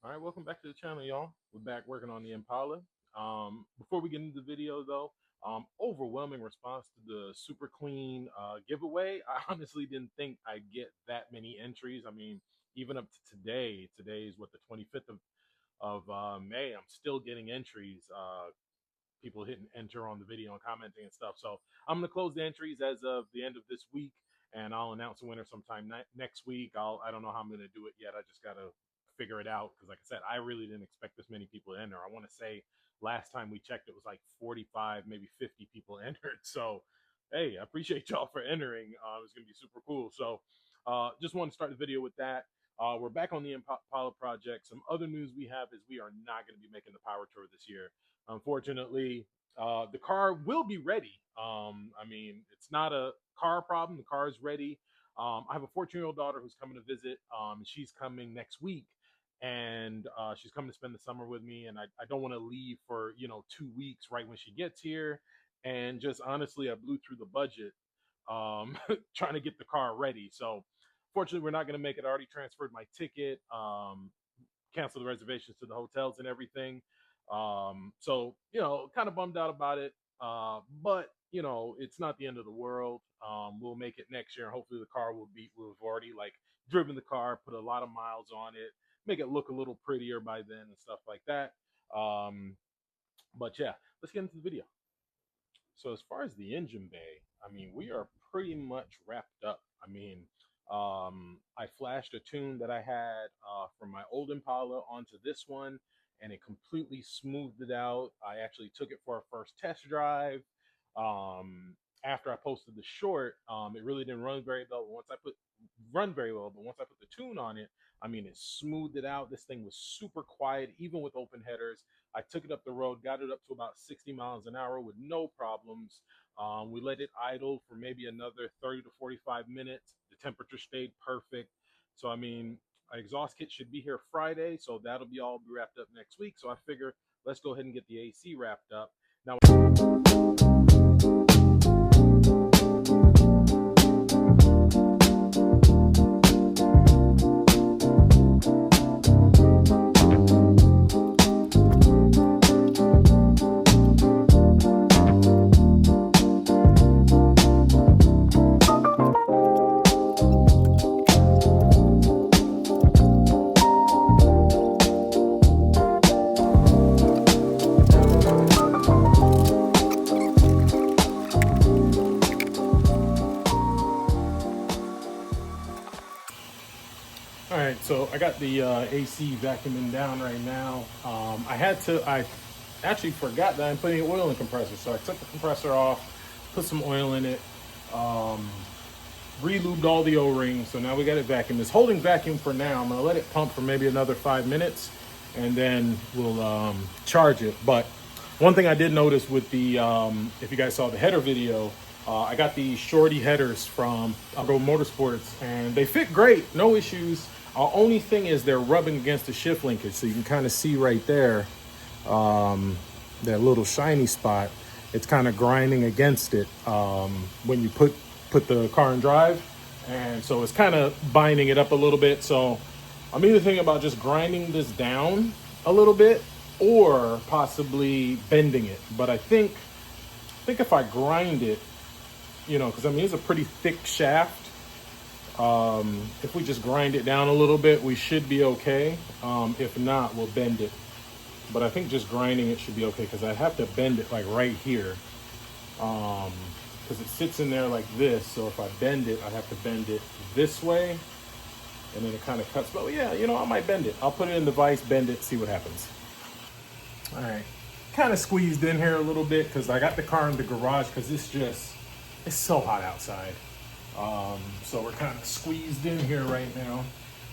All right, welcome back to the channel, y'all. We're back working on the Impala. Before we get into the video, though, overwhelming response to the super clean giveaway. I honestly didn't think I'd get that many entries. I mean, even up to today, today is what, the 25th of May. I'm still getting entries. People hitting enter on the video and commenting and stuff. So I'm gonna close the entries as of the end of this week, and I'll announce a winner sometime next week. I don't know how I'm gonna do it yet. I just gotta figure it out because, like I said, I really didn't expect this many people to enter. I want to say last time we checked, it was like 45, maybe 50 people entered. So hey, I appreciate y'all for entering. It's gonna be super cool. So just want to start the video with that. We're back on the Impala project. Some other news we have is we are not going to be making the power tour this year. Unfortunately, the car will be ready. I mean, it's not a car problem. The car is ready. I have a 14-year-old daughter who's coming to visit. She's coming next week, and she's coming to spend the summer with me. And I don't want to leave for 2 weeks right when she gets here. And just honestly, I blew through the budget trying to get the car ready. So, fortunately, we're not going to make it. I already transferred my ticket. Canceled the reservations to the hotels and everything. So kind of bummed out about it. But it's not the end of the world. We'll make it next year. Hopefully, the car will be. We've already like driven the car, put a lot of miles on it, make it look a little prettier by then and stuff like that. But yeah, let's get into the video. So as far as the engine bay, I mean, we are pretty much wrapped up. I mean, I flashed a tune that I had from my old Impala onto this one, and it completely smoothed it out. I actually took it for a first test drive. After I posted the short, it really didn't run very well. But once I put the tune on it, I mean, it smoothed it out. This thing was super quiet, even with open headers. I took it up the road, got it up to about 60 miles an hour with no problems. We let it idle for maybe another 30 to 45 minutes. The temperature stayed perfect. So, I mean, our exhaust kit should be here Friday, so that'll be all wrapped up next week. So I figure let's go ahead and get the AC wrapped up. Now, all right, so I got the AC vacuuming down right now. I actually forgot that I'm putting oil in the compressor. So I took the compressor off, put some oil in it, re-lubed all the O-rings. So now we got it vacuumed. It's holding vacuum for now. I'm gonna let it pump for maybe another 5 minutes and then we'll charge it. But one thing I did notice with the, if you guys saw the header video, I got the shorty headers from Go Motorsports and they fit great, no issues. Only thing is they're rubbing against the shift linkage. So you can kind of see right there, that little shiny spot. It's kind of grinding against it when you put the car in drive. And so it's kind of binding it up a little bit. So I'm either thinking about just grinding this down a little bit or possibly bending it. But I think if I grind it, because I mean, it's a pretty thick shaft. If we just grind it down a little bit, we should be okay. If not, we'll bend it. But I think just grinding it should be okay because I have to bend it like right here. Because it sits in there like this. So if I bend it, I have to bend it this way. And then it kind of cuts. But yeah, I might bend it. I'll put it in the vise, bend it, see what happens. All right. Kind of squeezed in here a little bit because I got the car in the garage because it's so hot outside. So we're kind of squeezed in here right now.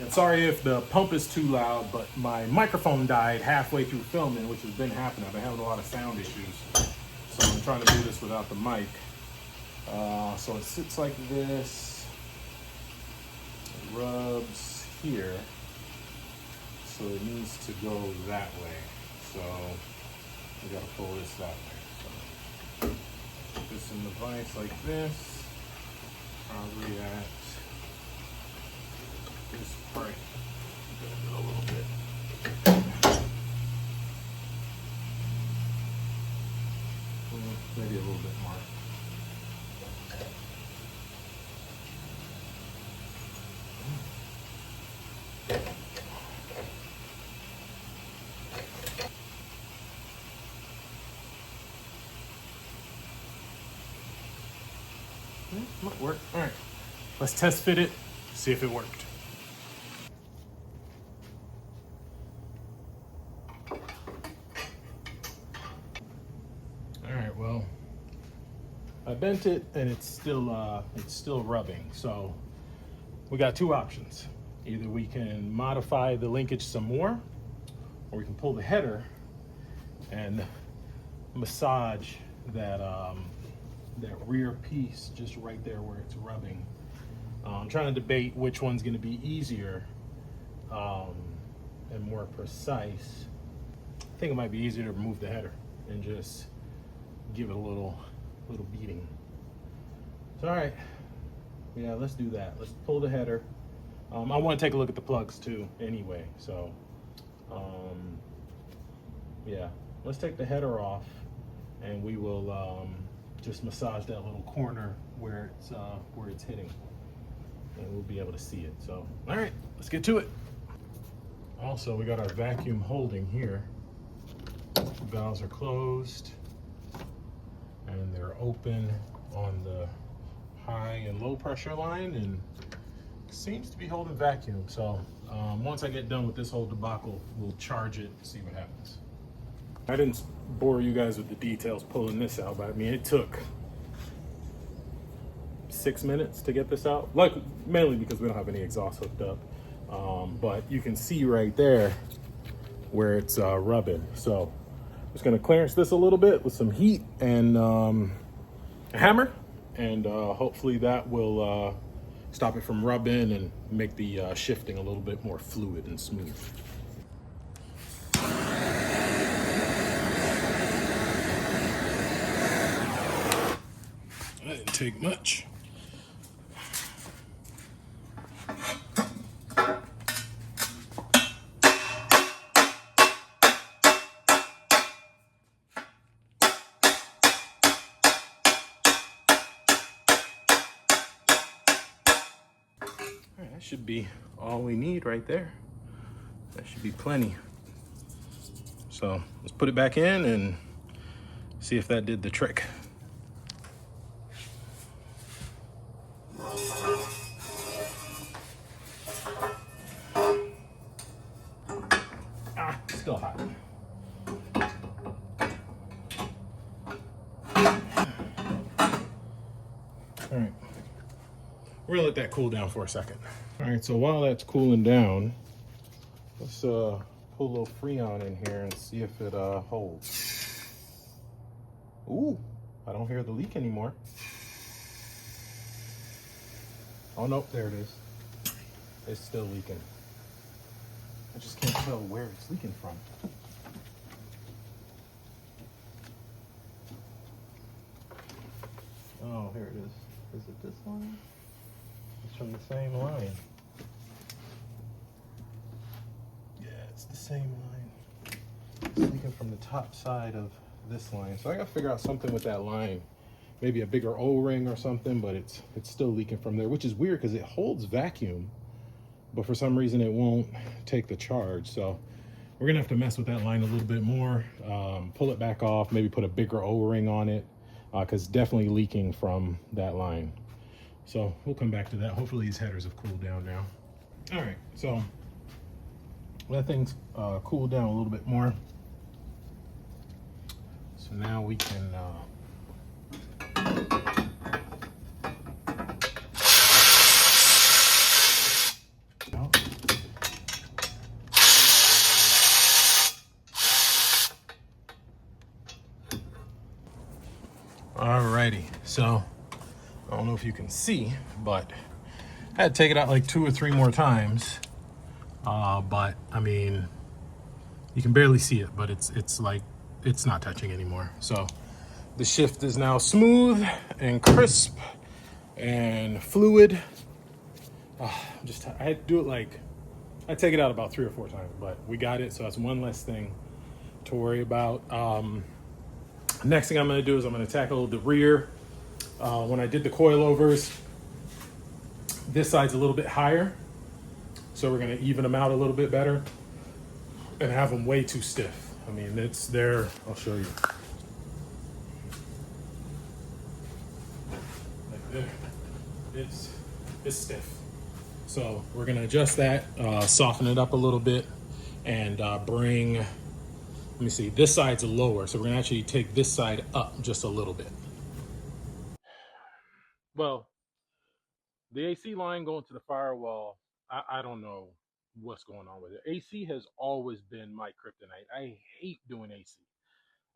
And sorry if the pump is too loud, but my microphone died halfway through filming, which has been happening. I've been having a lot of sound issues. So I'm trying to do this without the mic. So it sits like this. It rubs here. So it needs to go that way. So we gotta pull this that way. So put this in the vise like this. Probably at this part. A little bit. Maybe a little bit more. Might work. All right, let's test fit it, see if it worked. All right, well, I bent it and it's still rubbing. So we got two options. Either we can modify the linkage some more, or we can pull the header and massage that that rear piece just right there where it's rubbing. I'm trying to debate which one's going to be easier and more precise. I think it might be easier to remove the header and just give it a little beating. So, all right, yeah, let's do that. Let's pull the header. I want to take a look at the plugs too anyway. So yeah, let's take the header off and we will just massage that little corner where it's hitting, and we'll be able to see it. So, all right, let's get to it. Also, we got our vacuum holding here. The valves are closed and they're open on the high and low pressure line, and seems to be holding vacuum. So once I get done with this whole debacle, we'll charge it and see what happens. I didn't bore you guys with the details pulling this out, but I mean, it took 6 minutes to get this out, like mainly because we don't have any exhaust hooked up. But you can see right there where it's rubbing. So I'm just gonna clearance this a little bit with some heat and a hammer, and hopefully that will stop it from rubbing and make the shifting a little bit more fluid and smooth. That didn't take much. That should be all we need right there. That should be plenty. So let's put it back in and see if that did the trick. Still hot. All right, we're gonna let that cool down for a second. All right, so while that's cooling down, let's pull a little Freon in here and see if it holds. Ooh, I don't hear the leak anymore. Oh no, there it is. It's still leaking. I just can't tell where it's leaking from. Oh, here it is. Is it this line? It's from the same line. Yeah, it's the same line. It's leaking from the top side of this line. So I gotta figure out something with that line. Maybe a bigger O-ring or something, but it's still leaking from there, which is weird because it holds vacuum, but for some reason it won't take the charge. So we're gonna have to mess with that line a little bit more, pull it back off, maybe put a bigger O-ring on it, because it's definitely leaking from that line. So we'll come back to that. Hopefully these headers have cooled down now. All right, so that thing's cooled down a little bit more. So now we can Alrighty, so I don't know if you can see, but I had to take it out like 2 or 3 more times. But I mean, you can barely see it, but it's like it's not touching anymore. So the shift is now smooth and crisp and fluid. I had to do it like, I take it out about 3 or 4 times, but we got it. So that's one less thing to worry about. Next thing I'm going to do is I'm going to tackle the rear. When I did the coilovers, this side's a little bit higher, so we're going to even them out a little bit better and have them way too stiff. I mean, it's there. I'll show you. Like there. It's stiff. So we're going to adjust that, soften it up a little bit, and bring, let me see, this side's lower, so we're going to actually take this side up just a little bit. Well, the AC line going to the firewall, I don't know what's going on with it. AC has always been my kryptonite. I hate doing AC.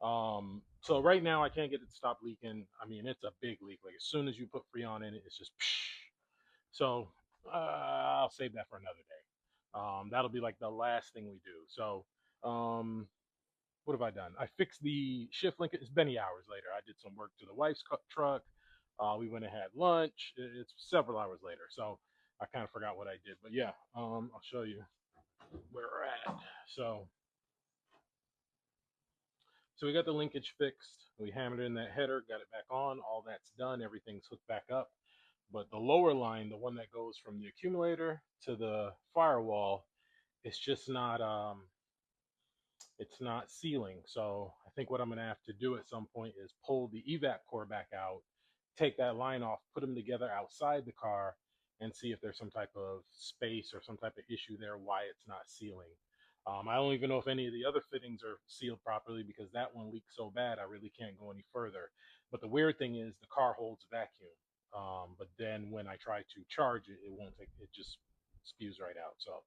So right now I can't get it to stop leaking. I mean, it's a big leak. Like as soon as you put Freon in it, it's just psh. So I'll save that for another day. That'll be like the last thing we do. So what have I done? I fixed the shift link. It's many hours later. I did some work to the wife's truck. We went and had lunch. It's several hours later, so I kind of forgot what I did. But yeah, I'll show you where we're at. So we got the linkage fixed. We hammered in that header, got it back on. All that's done. Everything's hooked back up. But the lower line, the one that goes from the accumulator to the firewall, it's just not it's not sealing. So I think what I'm going to have to do at some point is pull the evap core back out, take that line off, put them together outside the car, and see if there's some type of space or some type of issue there why it's not sealing. I don't even know if any of the other fittings are sealed properly because that one leaked so bad I really can't go any further. But the weird thing is the car holds vacuum. But then when I try to charge it, it won't take, it just spews right out. So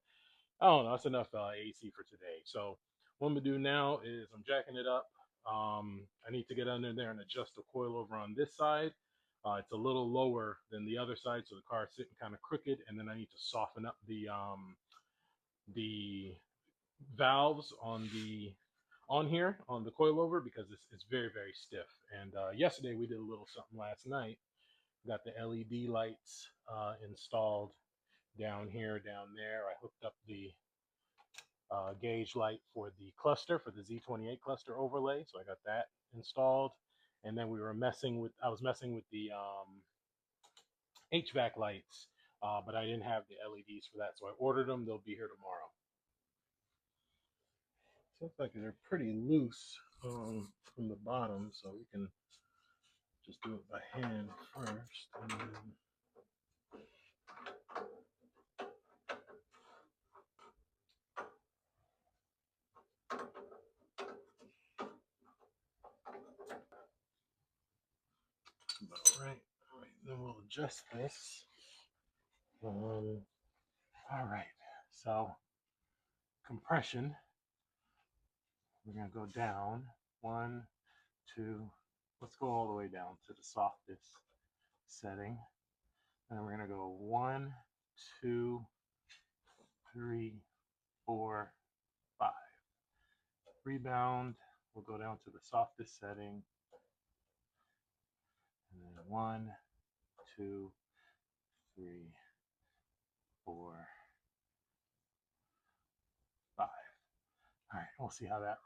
I don't know, that's enough AC for today. So what I'm gonna do now is I'm jacking it up. I need to get under there and adjust the coilover on this side. It's a little lower than the other side, so the car is sitting kind of crooked, and then I need to soften up the valves on here on the coilover because it's very, very stiff. And yesterday we did a little something last night. Got the LED lights installed down here, down there. I hooked up the gauge light for the cluster, for the Z28 cluster overlay, so I got that installed. And then I was messing with the HVAC lights, but I didn't have the LEDs for that, so I ordered them. They'll be here tomorrow. So looks like they're pretty loose from the bottom, so we can just do it by hand first. And then about right. All right, then we'll adjust this. All right, so compression, we're gonna go down 1, 2, let's go all the way down to the softest setting. And we're gonna go 1, 2, 3, 4, 5. Rebound, we'll go down to the softest setting. And then 1, 2, 3, 4, 5. All right, we'll see how that runs.